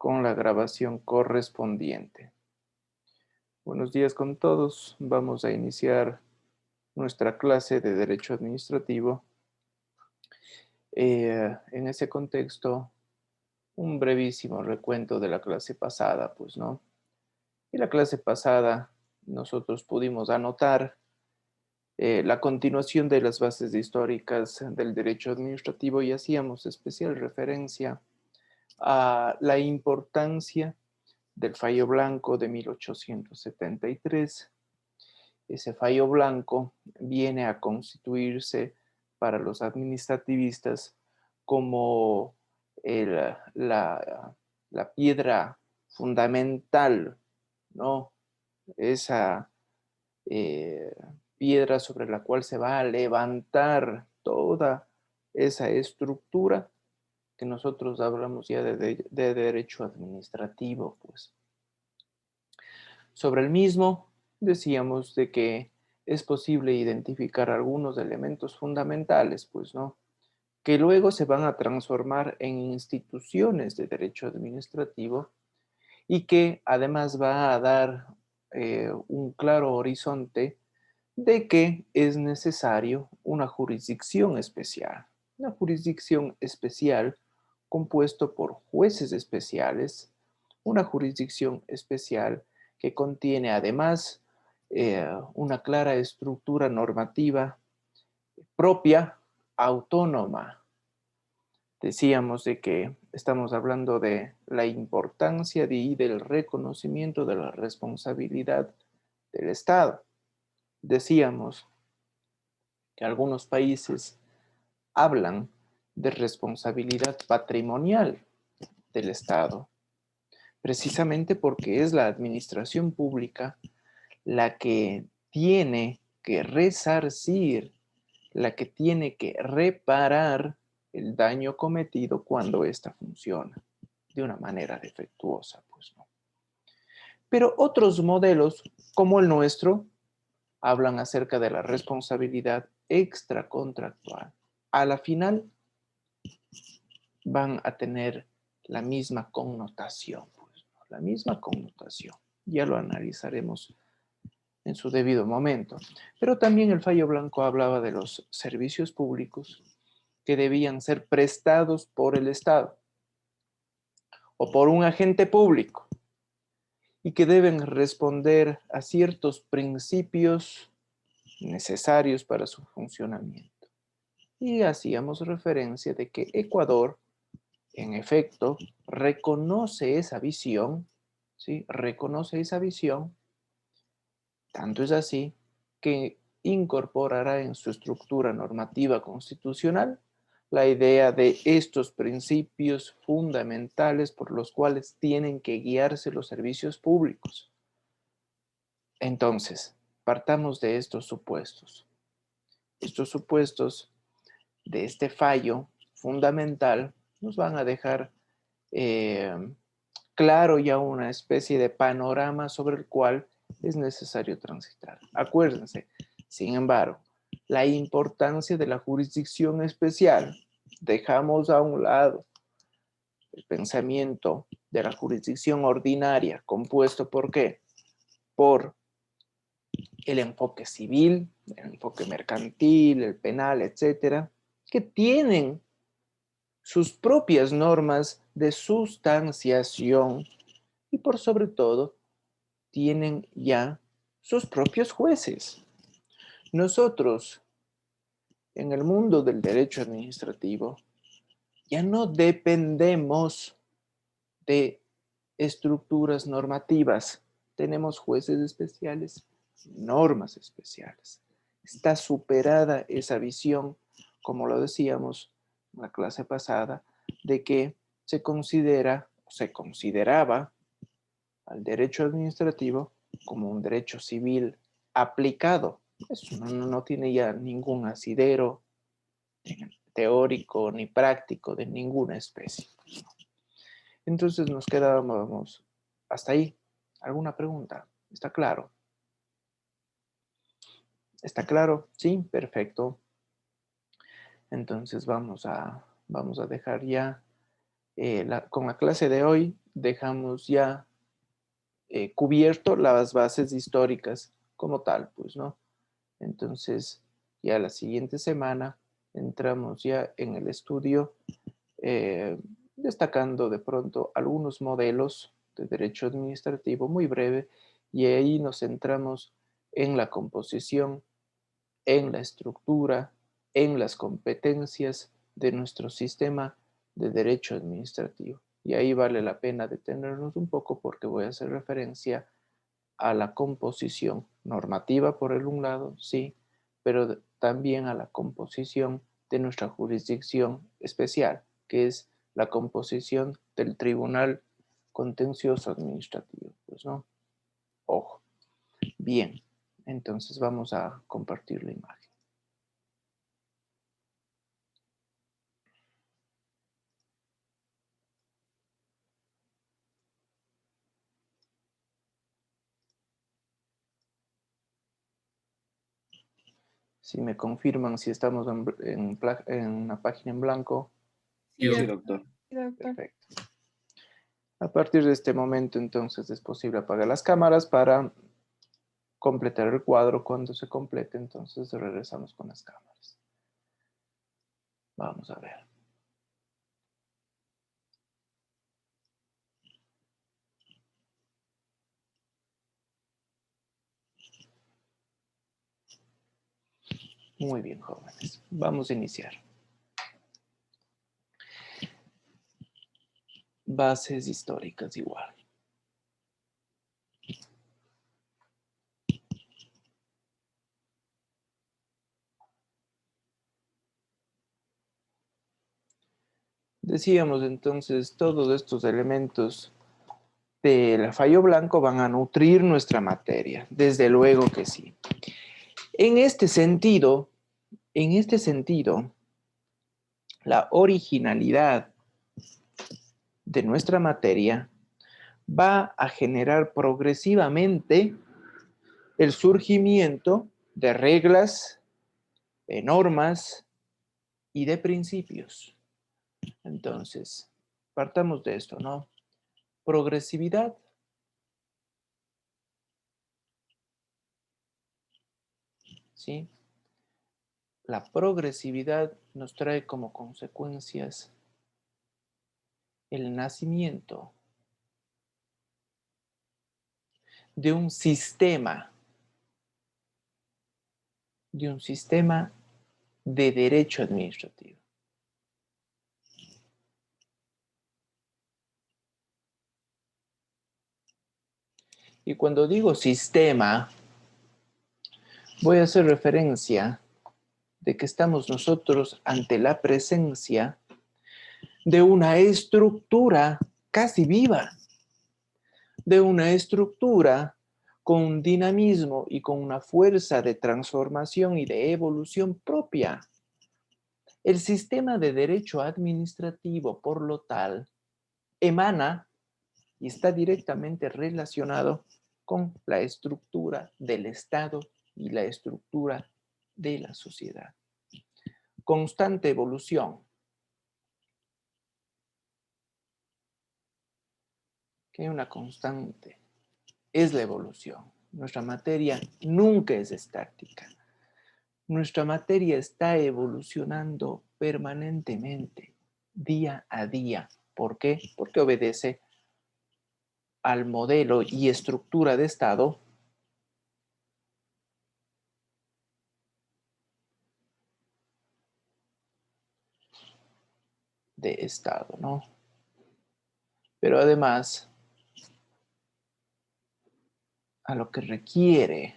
con la grabación correspondiente. Buenos días con todos. Vamos a iniciar nuestra clase de Derecho Administrativo. En ese contexto, un brevísimo recuento de la clase pasada, pues, ¿no? En la clase pasada nosotros pudimos anotar la continuación de las bases históricas del derecho administrativo y hacíamos especial referencia a la importancia del fallo blanco de 1873. Ese fallo blanco viene a constituirse para los administrativistas como la piedra fundamental, ¿no? Esa eh, piedra sobre la cual se va a levantar toda esa estructura que nosotros hablamos ya de derecho administrativo, pues. Sobre el mismo, decíamos de que es posible identificar algunos elementos fundamentales, pues, ¿no? Que luego se van a transformar en instituciones de derecho administrativo y que además va a dar un claro horizonte de que es necesario una jurisdicción especial compuesto por jueces especiales, una jurisdicción especial que contiene además una clara estructura normativa propia, autónoma. Decíamos de que estamos hablando de la importancia y del reconocimiento de la responsabilidad del Estado. Decíamos que algunos países hablan de responsabilidad patrimonial del Estado, precisamente porque es la administración pública la que tiene que resarcir, la que tiene que reparar el daño cometido cuando ésta funciona de una manera defectuosa, pues no. Pero otros modelos, como el nuestro, hablan acerca de la responsabilidad extracontractual. A la final van a tener la misma connotación, pues, ¿no? La misma connotación. Ya lo analizaremos en su debido momento. Pero también el fallo blanco hablaba de los servicios públicos que debían ser prestados por el Estado o por un agente público y que deben responder a ciertos principios necesarios para su funcionamiento. Y hacíamos referencia de que Ecuador, en efecto, reconoce esa visión, ¿sí? Reconoce esa visión. Tanto es así que incorporará en su estructura normativa constitucional la idea de estos principios fundamentales por los cuales tienen que guiarse los servicios públicos. Entonces, partamos de estos supuestos. Estos supuestos de este fallo fundamental nos van a dejar eh, claro ya una especie de panorama sobre el cual es necesario transitar. Acuérdense, sin embargo, la importancia de la jurisdicción especial. Dejamos a un lado el pensamiento de la jurisdicción ordinaria, compuesto ¿por qué? Por el enfoque civil, el enfoque mercantil, el penal, etcétera, que tienen sus propias normas de sustanciación y por sobre todo tienen ya sus propios jueces. Nosotros, en el mundo del derecho administrativo, ya no dependemos de estructuras normativas. Tenemos jueces especiales, normas especiales. Está superada esa visión, como lo decíamos en la clase pasada, de que se consideraba al derecho administrativo como un derecho civil aplicado. Eso no tiene ya ningún asidero teórico ni práctico de ninguna especie. Entonces nos quedábamos hasta ahí. ¿Alguna pregunta? ¿Está claro? ¿Está claro? Sí, perfecto. Entonces vamos a dejar ya con la clase de hoy dejamos ya cubierto las bases históricas como tal, pues, ¿no? Entonces, ya la siguiente semana entramos ya en el estudio, eh, destacando de pronto algunos modelos de derecho administrativo muy breve, y ahí nos centramos en la composición, en la estructura, en las competencias de nuestro sistema de derecho administrativo. Y ahí vale la pena detenernos un poco porque voy a hacer referencia a la composición normativa por el un lado, sí, pero también a la composición de nuestra jurisdicción especial, que es la composición del Tribunal Contencioso Administrativo, pues, ¿no? Ojo. Bien, entonces vamos a compartir la imagen. Si me confirman si estamos en una página en blanco. Sí, Sí, doctor. doctor. Perfecto. A partir de este momento, entonces, es posible apagar las cámaras para completar el cuadro. Cuando se complete, entonces regresamos con las cámaras. Vamos a ver. Muy bien, jóvenes. Vamos a iniciar. Bases históricas igual. Decíamos entonces, todos estos elementos del fallo blanco van a nutrir nuestra materia. Desde luego que sí. En este sentido, la originalidad de nuestra materia va a generar progresivamente el surgimiento de reglas, de normas y de principios. Entonces, partamos de esto, ¿no? Progresividad. ¿Sí? La progresividad nos trae como consecuencias el nacimiento de un sistema de derecho administrativo. Y cuando digo sistema, voy a hacer referencia de que estamos nosotros ante la presencia de una estructura casi viva, de una estructura con un dinamismo y con una fuerza de transformación y de evolución propia. El sistema de derecho administrativo, por lo tal, emana y está directamente relacionado con la estructura del Estado y la estructura de la sociedad. Constante evolución. Que hay una constante, es la evolución. Nuestra materia nunca es estática. Nuestra materia está evolucionando permanentemente, día a día. ¿Por qué? Porque obedece al modelo y estructura de Estado ¿no? Pero además, a lo que requiere,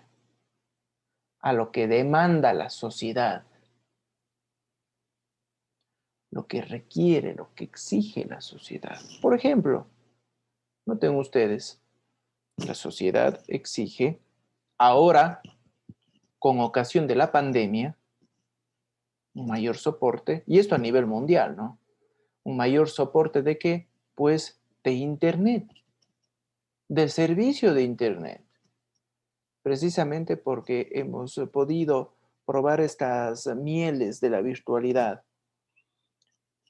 a lo que demanda la sociedad, lo que requiere, lo que exige la sociedad. Por ejemplo, noten ustedes, la sociedad exige ahora, con ocasión de la pandemia, un mayor soporte, y esto a nivel mundial, ¿no? Un mayor soporte ¿de qué? Pues de Internet, del servicio de Internet. Precisamente porque hemos podido probar estas mieles de la virtualidad.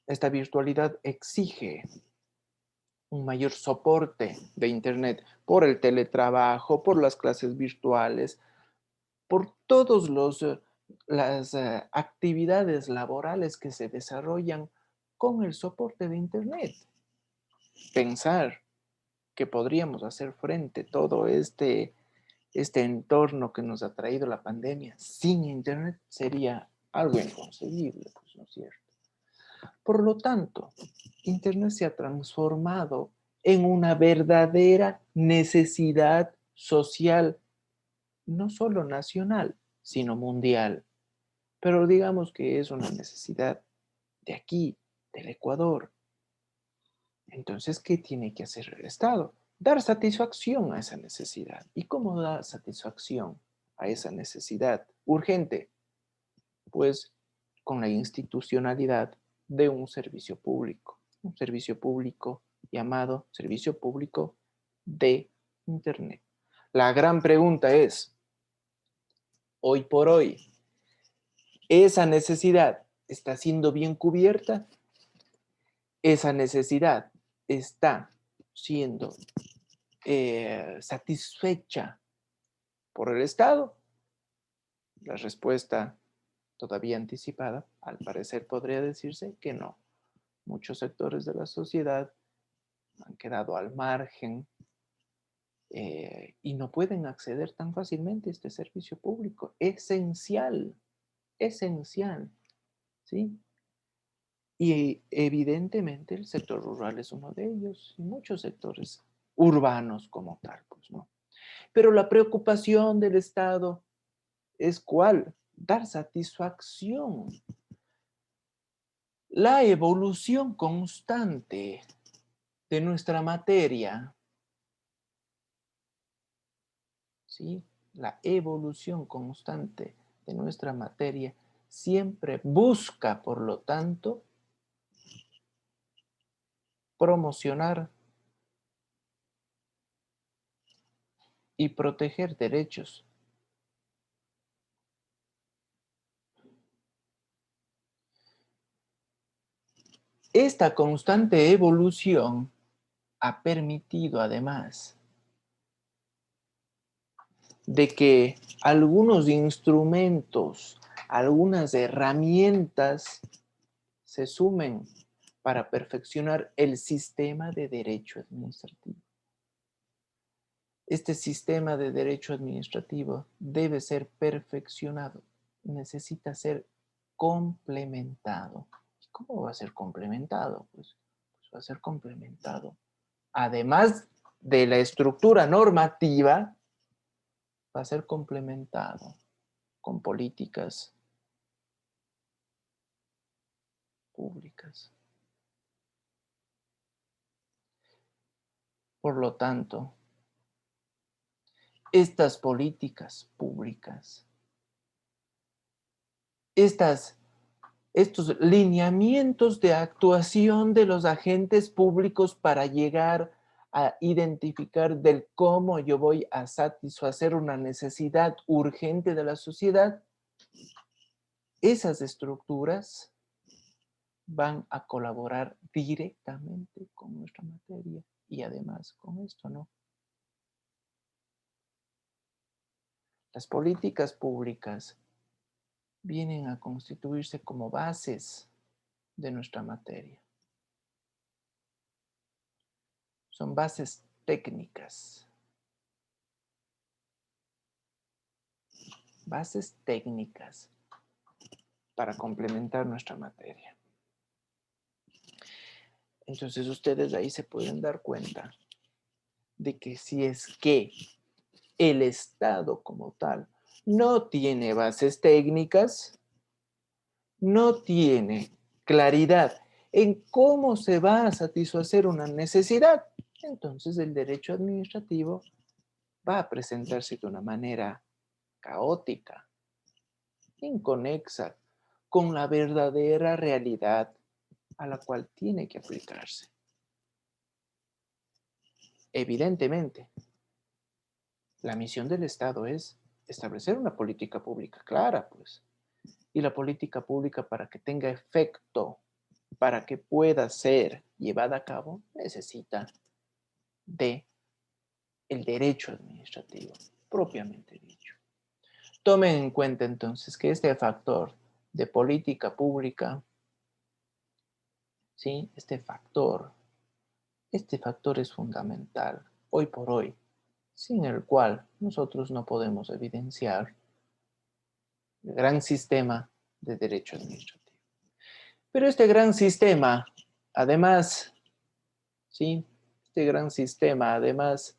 Esta virtualidad exige un mayor soporte de Internet por el teletrabajo, por las clases virtuales, por todas las actividades laborales que se desarrollan con el soporte de Internet. Pensar que podríamos hacer frente a todo este entorno que nos ha traído la pandemia sin Internet sería algo inconcebible, pues, ¿no es cierto? Por lo tanto, Internet se ha transformado en una verdadera necesidad social, no solo nacional, sino mundial. Pero digamos que es una necesidad de aquí, del Ecuador. Entonces, ¿qué tiene que hacer el Estado? Dar satisfacción a esa necesidad. ¿Y cómo da satisfacción a esa necesidad urgente? Pues con la institucionalidad de un servicio público llamado servicio público de Internet. La gran pregunta es, hoy por hoy, ¿esa necesidad está siendo bien cubierta? ¿Esa necesidad está siendo satisfecha por el Estado? La respuesta todavía anticipada, al parecer podría decirse que no. Muchos sectores de la sociedad han quedado al margen y no pueden acceder tan fácilmente a este servicio público. Esencial, esencial, ¿sí? Y evidentemente el sector rural es uno de ellos y muchos sectores urbanos como tal, pues, ¿no? Pero la preocupación del Estado es ¿cuál? Dar satisfacción. La evolución constante de nuestra materia, ¿sí? La evolución constante de nuestra materia siempre busca, por lo tanto, promocionar y proteger derechos. Esta constante evolución ha permitido, además, de que algunos instrumentos, algunas herramientas se sumen para perfeccionar el sistema de derecho administrativo. Este sistema de derecho administrativo debe ser perfeccionado, necesita ser complementado. ¿Cómo va a ser complementado? Pues va a ser complementado. Además de la estructura normativa, va a ser complementado con políticas públicas. Por lo tanto, estas políticas públicas, estos lineamientos de actuación de los agentes públicos para llegar a identificar del cómo yo voy a satisfacer una necesidad urgente de la sociedad, esas estructuras van a colaborar directamente con nuestra materia y además con esto, ¿no? Las políticas públicas vienen a constituirse como bases de nuestra materia. Son bases técnicas. Bases técnicas para complementar nuestra materia. Entonces ustedes ahí se pueden dar cuenta de que si es que el Estado como tal no tiene bases técnicas, no tiene claridad en cómo se va a satisfacer una necesidad, entonces el derecho administrativo va a presentarse de una manera caótica, inconexa con la verdadera realidad a la cual tiene que aplicarse. Evidentemente, la misión del Estado es establecer una política pública clara, pues, y la política pública para que tenga efecto para que pueda ser llevada a cabo, necesita de el derecho administrativo, propiamente dicho. Tomen en cuenta entonces que este factor de política pública, ¿sí? Este factor es fundamental hoy por hoy, sin el cual nosotros no podemos evidenciar el gran sistema de derecho administrativo. Pero este gran sistema, además, ¿sí? Este gran sistema, además,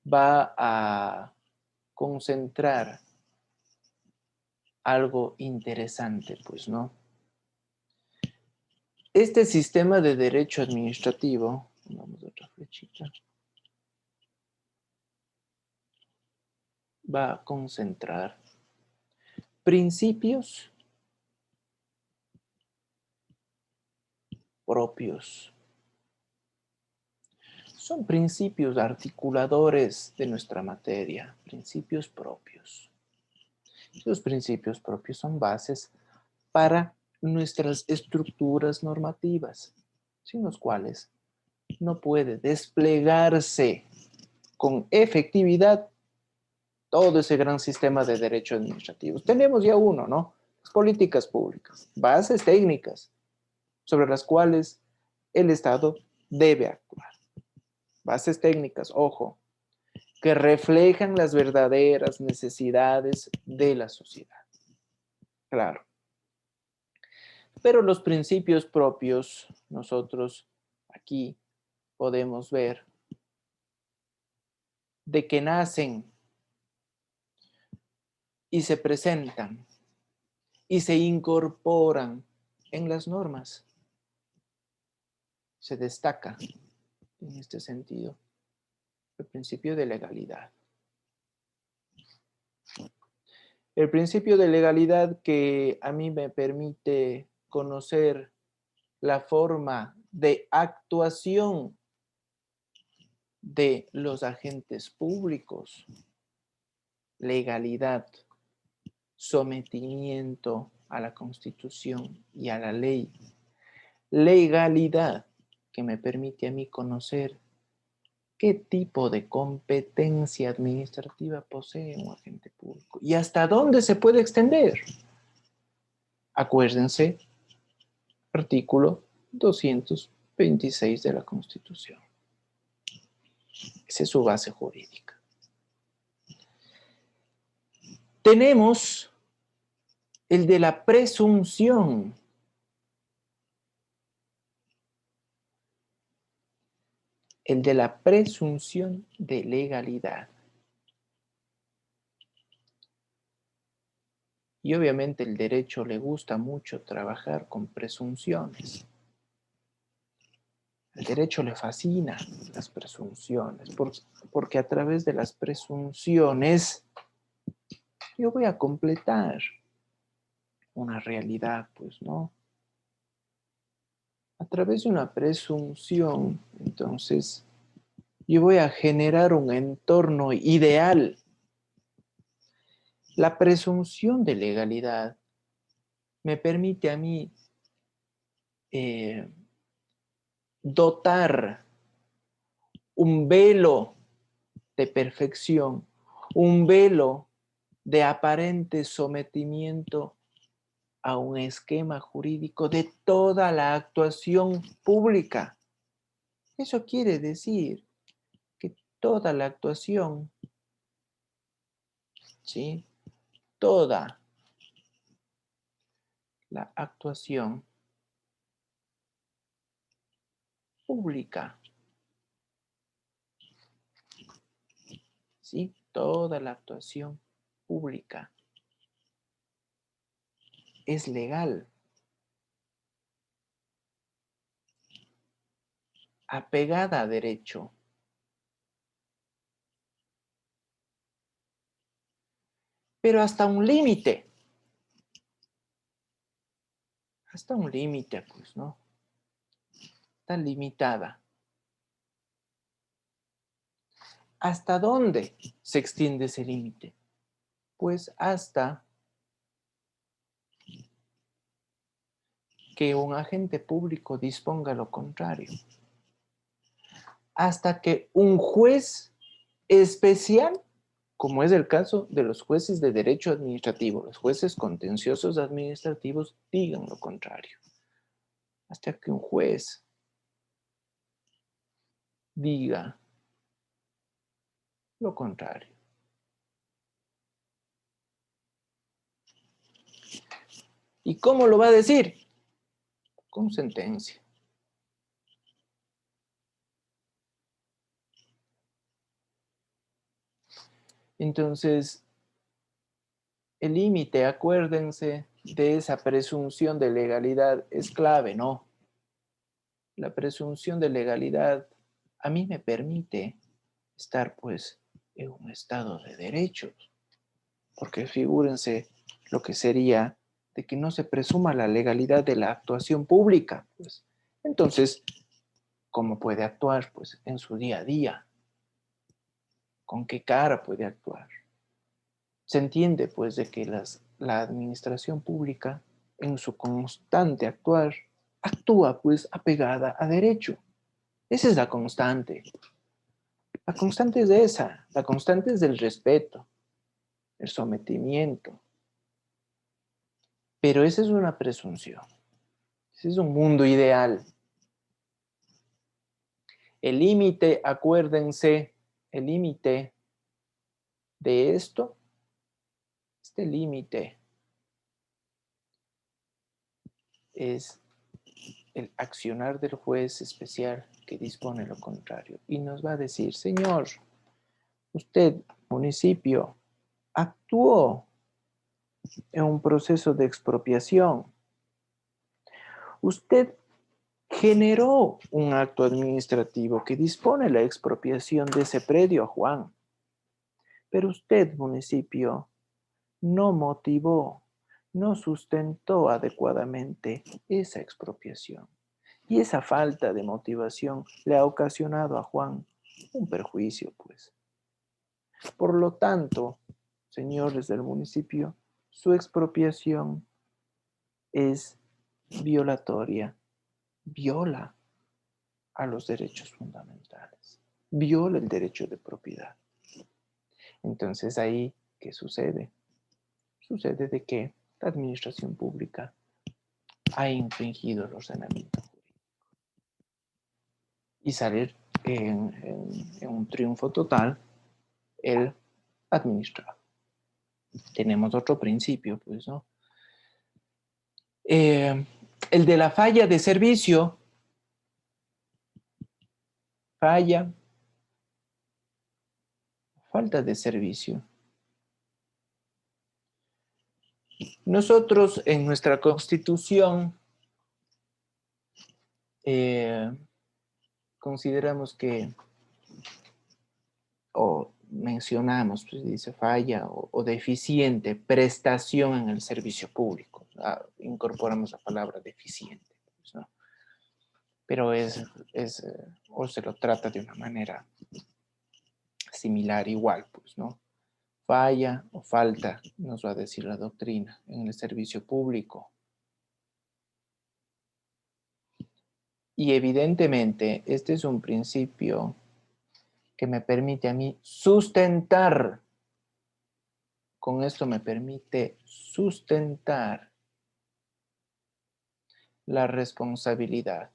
va a concentrar algo interesante, pues, ¿no? Este sistema de derecho administrativo, vamos a otra flechita, va a concentrar principios propios. Son principios articuladores de nuestra materia, principios propios. Los principios propios son bases para nuestras estructuras normativas, sin los cuales no puede desplegarse con efectividad todo ese gran sistema de derechos administrativos. Tenemos ya uno, ¿no? Las políticas públicas, bases técnicas sobre las cuales el Estado debe actuar. Bases técnicas, ojo, que reflejan las verdaderas necesidades de la sociedad. Claro. Pero los principios propios, nosotros aquí podemos ver de que nacen y se presentan y se incorporan en las normas. Se destaca en este sentido el principio de legalidad. El principio de legalidad que a mí me permite conocer la forma de actuación de los agentes públicos, legalidad, sometimiento a la Constitución y a la ley, legalidad que me permite a mí conocer qué tipo de competencia administrativa posee un agente público y hasta dónde se puede extender. Acuérdense, artículo 226 de la Constitución. Esa es su base jurídica. Tenemos el de la presunción. El de la presunción de legalidad. Y obviamente el derecho le gusta mucho trabajar con presunciones. El derecho le fascina las presunciones, porque a través de las presunciones yo voy a completar una realidad, pues, ¿no? A través de una presunción, entonces, yo voy a generar un entorno ideal. La presunción de legalidad me permite a mí dotar un velo de perfección, un velo de aparente sometimiento a un esquema jurídico de toda la actuación pública. Eso quiere decir que toda la actuación, ¿sí? Toda la actuación pública, ¿sí? Toda la actuación pública es legal, apegada a derecho. Pero hasta un límite. Hasta un límite, pues, ¿no? Está limitada. ¿Hasta dónde se extiende ese límite? Pues hasta que un agente público disponga lo contrario. Hasta que un juez especial, como es el caso de los jueces de derecho administrativo, los jueces contenciosos administrativos, digan lo contrario. Hasta que un juez diga lo contrario. ¿Y cómo lo va a decir? Con sentencia. Entonces, el límite, acuérdense, de esa presunción de legalidad es clave, ¿no? La presunción de legalidad a mí me permite estar, pues, en un estado de derechos. Porque figúrense lo que sería de que no se presuma la legalidad de la actuación pública, pues. Entonces, ¿cómo puede actuar? Pues en su día a día. ¿Con qué cara puede actuar? Se entiende, pues, de que la administración pública, en su constante actuar, actúa, pues, apegada a derecho. Esa es la constante. La constante es esa. La constante es del respeto, el sometimiento. Pero esa es una presunción. Ese es un mundo ideal. El límite, acuérdense, el límite de esto, este límite es el accionar del juez especial que dispone lo contrario. Y nos va a decir, señor, usted, municipio, actuó en un proceso de expropiación. Usted generó un acto administrativo que dispone la expropiación de ese predio a Juan. Pero usted, municipio, no motivó, no sustentó adecuadamente esa expropiación. Y esa falta de motivación le ha ocasionado a Juan un perjuicio, pues. Por lo tanto, señores del municipio, su expropiación es violatoria, viola a los derechos fundamentales, viola el derecho de propiedad. Entonces ahí, ¿qué sucede? Sucede de que la administración pública ha infringido el ordenamiento jurídico. Y salir en un triunfo total el administrado. Tenemos otro principio, pues, ¿no? El de la falla de servicio. Falla, falta de servicio. Nosotros en nuestra Constitución consideramos que, o mencionamos, pues dice falla o deficiente prestación en el servicio público. Incorporamos la palabra deficiente, pues, ¿no? Pero o se lo trata de una manera similar, igual, pues, ¿no? Falla o falta, nos va a decir la doctrina, en el servicio público. Y evidentemente, este es un principio que me permite a mí sustentar. Con esto me permite sustentar la responsabilidad.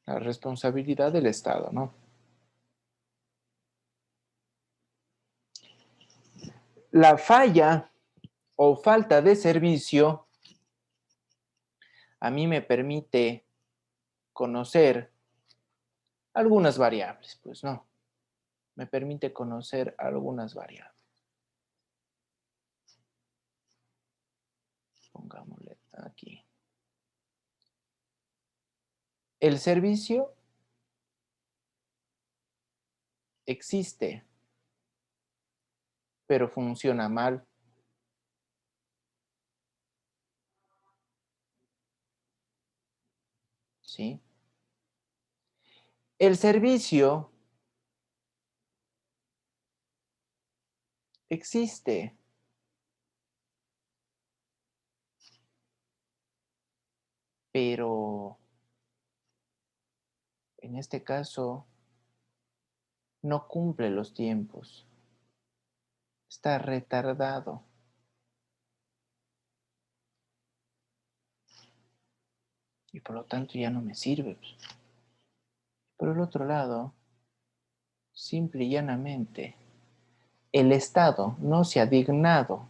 La responsabilidad del Estado, ¿no? La falla o falta de servicio a mí me permite conocer algunas variables, pues, ¿no? Me permite conocer algunas variables. Pongámosle aquí. El servicio existe, pero funciona mal. ¿Sí? El servicio existe, pero en este caso no cumple los tiempos, está retardado. Y por lo tanto ya no me sirve. Por el otro lado, simple y llanamente, el Estado no se ha dignado,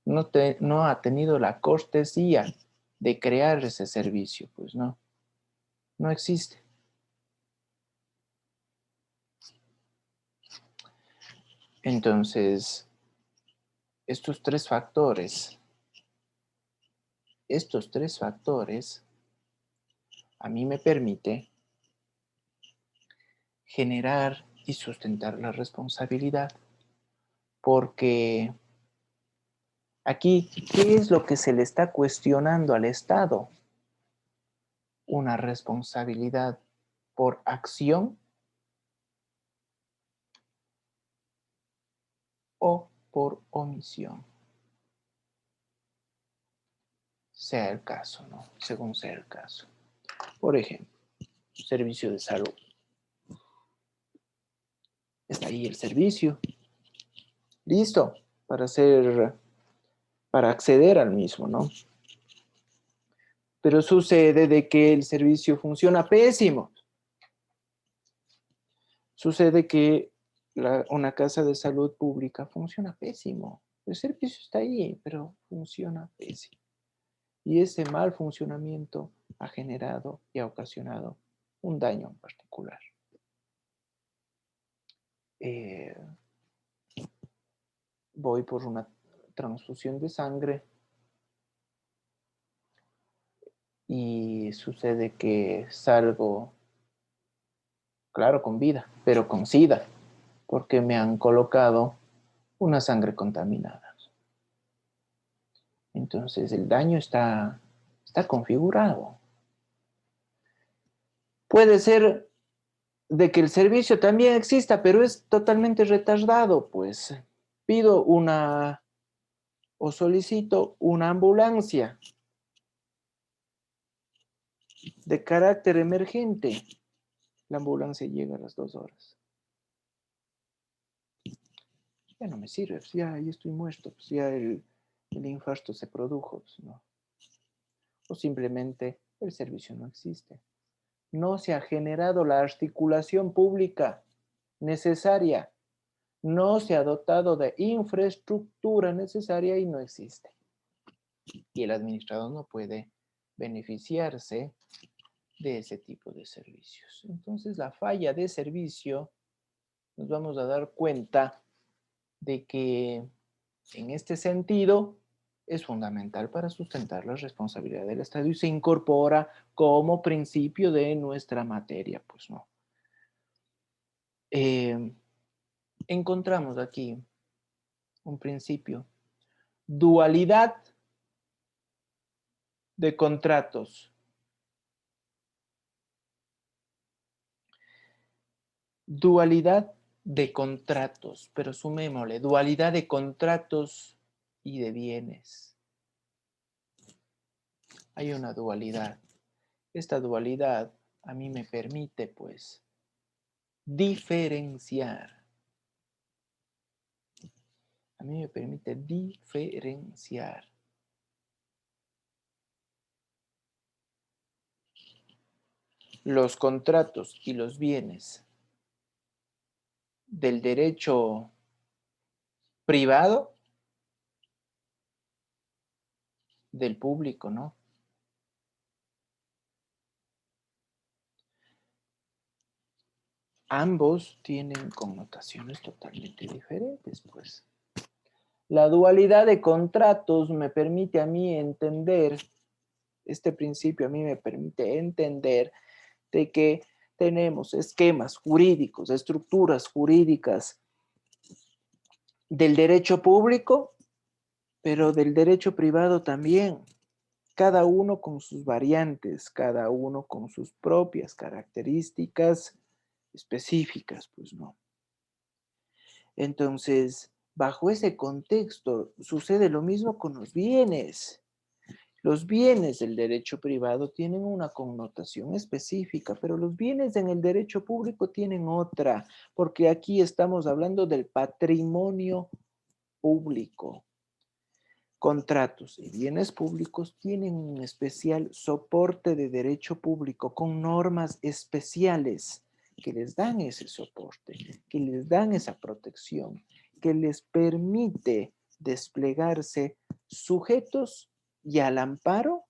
no ha tenido la cortesía de crear ese servicio, pues no existe. Entonces, estos tres factores a mí me permite generar y sustentar la responsabilidad, porque aquí, ¿qué es lo que se le está cuestionando al Estado? Una responsabilidad por acción o por omisión. Sea el caso, ¿no? Según sea el caso. Por ejemplo, servicio de salud. Está ahí el servicio. Listo para acceder al mismo, ¿no? Pero sucede de que el servicio funciona pésimo. Sucede que una casa de salud pública funciona pésimo. El servicio está ahí, pero funciona pésimo. Y ese mal funcionamiento ha generado y ha ocasionado un daño en particular. Voy por una transfusión de sangre y sucede que salgo, claro, con vida, pero con SIDA, porque me han colocado una sangre contaminada. Entonces el daño está configurado. Puede ser de que el servicio también exista, pero es totalmente retardado, pues pido o solicito una ambulancia de carácter emergente. La ambulancia llega a las 2 horas. Ya no me sirve, pues ya estoy muerto, pues ya el infarto se produjo, pues no. O simplemente el servicio no existe. No se ha generado la articulación pública necesaria. No se ha dotado de infraestructura necesaria y no existe. Y el administrador no puede beneficiarse de ese tipo de servicios. Entonces, la falla de servicio, nos vamos a dar cuenta de que en este sentido es fundamental para sustentar la responsabilidad del Estado y se incorpora como principio de nuestra materia, pues no. Encontramos aquí un principio: dualidad de contratos. Dualidad de contratos, pero sumémosle, dualidad de contratos y de bienes. Hay una dualidad. Esta dualidad a mí me permite, pues, diferenciar. A mí me permite diferenciar los contratos y los bienes del derecho privado del público, ¿no? Ambos tienen connotaciones totalmente diferentes, pues. La dualidad de contratos me permite a mí entender, este principio a mí me permite entender de que tenemos esquemas jurídicos, estructuras jurídicas del derecho público, pero del derecho privado también, cada uno con sus variantes, cada uno con sus propias características específicas, pues no. Entonces, bajo ese contexto, sucede lo mismo con los bienes. Los bienes del derecho privado tienen una connotación específica, pero los bienes en el derecho público tienen otra, porque aquí estamos hablando del patrimonio público. Contratos y bienes públicos tienen un especial soporte de derecho público con normas especiales que les dan ese soporte, que les dan esa protección, que les permite desplegarse sujetos y al amparo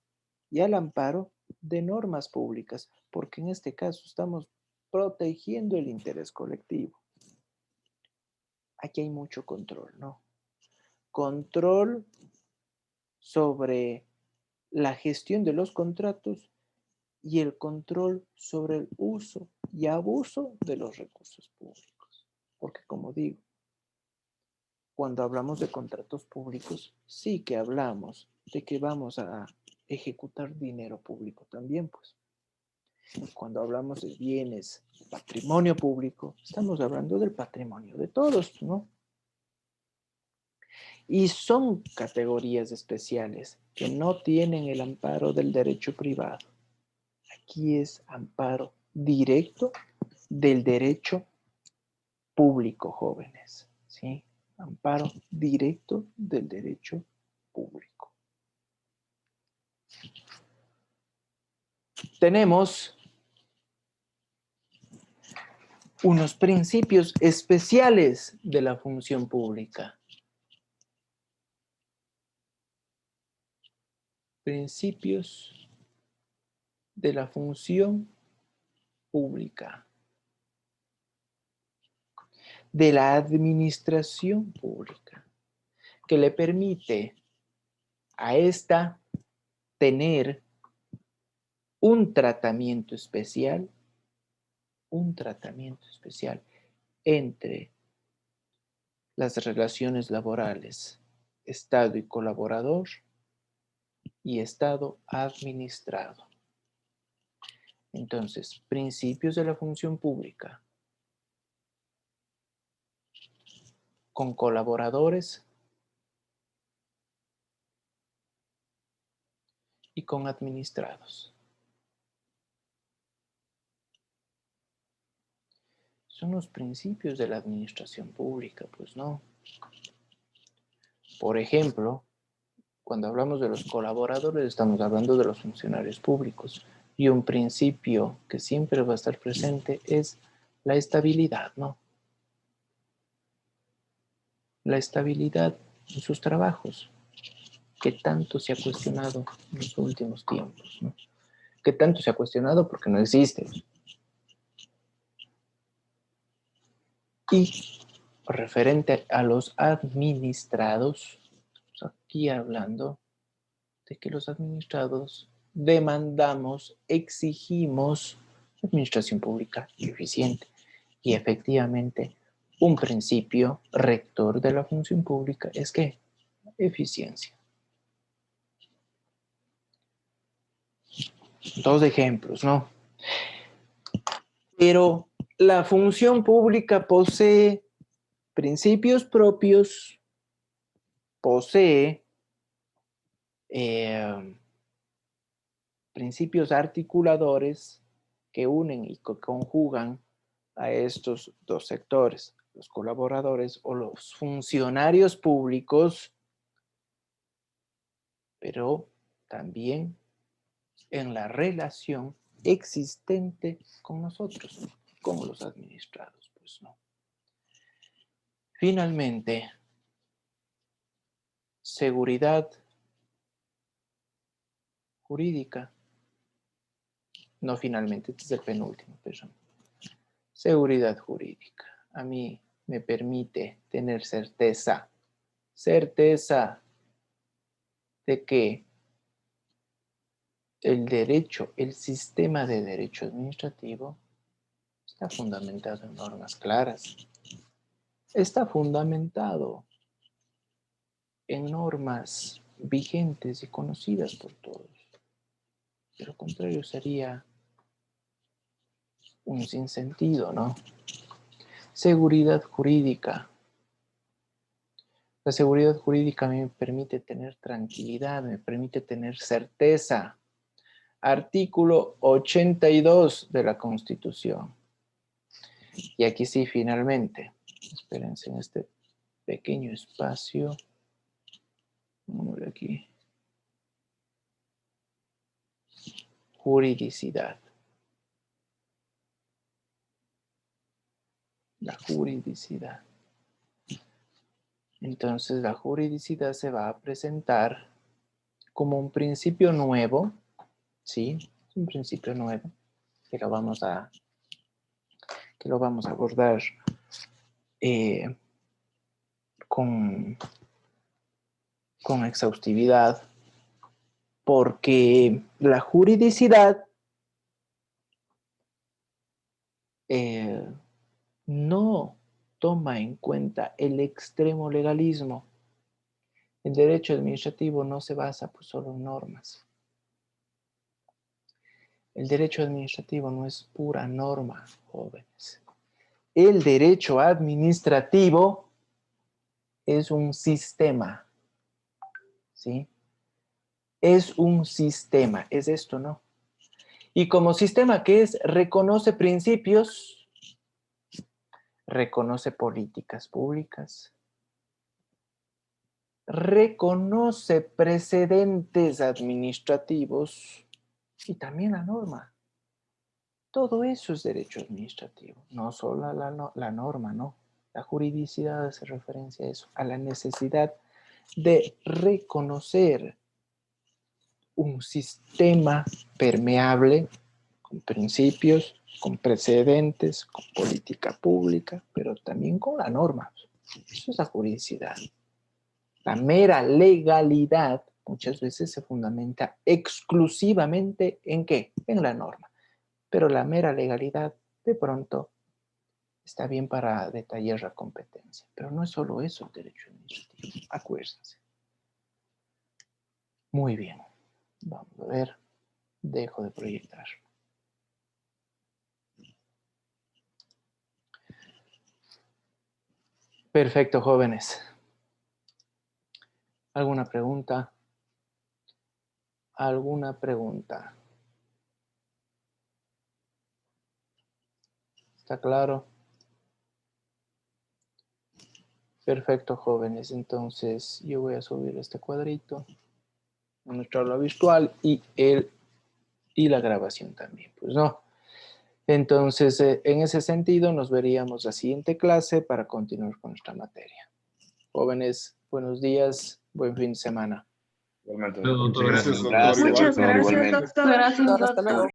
de normas públicas, porque en este caso estamos protegiendo el interés colectivo. Aquí hay mucho control, ¿no? Control sobre la gestión de los contratos y el control sobre el uso y abuso de los recursos públicos. Porque como digo, cuando hablamos de contratos públicos, sí que hablamos de que vamos a ejecutar dinero público también, pues. Cuando hablamos de bienes, patrimonio público, estamos hablando del patrimonio de todos, ¿no? Y son categorías especiales que no tienen el amparo del derecho privado. Aquí es amparo directo del derecho público, jóvenes, ¿sí? Amparo directo del derecho público. Tenemos unos principios especiales de la función pública. Principios de la función pública, de la administración pública, que le permite a esta tener un tratamiento especial entre las relaciones laborales, Estado y colaborador y Estado administrado. Entonces, principios de la función pública con colaboradores y con administrados. Son los principios de la administración pública, pues no. Por ejemplo, cuando hablamos de los colaboradores, estamos hablando de los funcionarios públicos. Y un principio que siempre va a estar presente es la estabilidad, ¿no? La estabilidad en sus trabajos, que tanto se ha cuestionado en los últimos tiempos, ¿no? Que tanto se ha cuestionado porque no existe. Y referente a los administrados, aquí hablando de que los administrados demandamos, exigimos administración pública eficiente. Y efectivamente, un principio rector de la función pública es que eficiencia. Dos ejemplos, ¿no? Pero la función pública posee principios propios, posee principios articuladores que unen y que conjugan a estos dos sectores, los colaboradores o los funcionarios públicos, pero también en la relación existente con nosotros, como los administrados, pues no. Finalmente, seguridad jurídica. No finalmente, este es el penúltimo, perdón. Seguridad jurídica. A mí me permite tener certeza de que el derecho, el sistema de derecho administrativo está fundamentado en normas claras. Está fundamentado en normas vigentes y conocidas por todos. De lo contrario sería un sinsentido, ¿no? Seguridad jurídica. La seguridad jurídica me permite tener tranquilidad, me permite tener certeza. Artículo 82 de la Constitución. Y aquí sí, finalmente, espérense en este pequeño espacio. Vamos a ver aquí. Juridicidad. La juridicidad. Entonces, la juridicidad se va a presentar como un principio nuevo, ¿sí? Es un principio nuevo que lo vamos a abordar con exhaustividad, porque la juridicidad no toma en cuenta el extremo legalismo. El derecho administrativo no se basa pues, solo en normas. El derecho administrativo no es pura norma, jóvenes. El derecho administrativo es un sistema, ¿sí? Es un sistema, es esto, ¿no? Y como sistema que es, reconoce principios, reconoce políticas públicas, reconoce precedentes administrativos y también la norma. Todo eso es derecho administrativo, no solo la norma, ¿no? La juridicidad hace referencia a eso, a la necesidad de reconocer un sistema permeable con principios, con precedentes, con política pública, pero también con la norma. Eso es la juridicidad. La mera legalidad muchas veces se fundamenta exclusivamente ¿en qué? En la norma. Pero la mera legalidad de pronto está bien para detallar la competencia. Pero no es solo eso el derecho administrativo. Acuérdense. Muy bien. Vamos a ver. Dejo de proyectar. Perfecto, jóvenes. ¿Alguna pregunta? ¿Alguna pregunta? ¿Está claro? Perfecto, jóvenes. Entonces, yo voy a subir este cuadrito a nuestra aula virtual y la grabación también. Pues no. Entonces, en ese sentido, nos veríamos la siguiente clase para continuar con nuestra materia. Jóvenes, buenos días, buen fin de semana. Igualmente, Doctor, doctor. gracias, Muchas doctor. gracias, Igual. doctor. Muchas gracias, Igualmente. doctor. Gracias, Hasta luego.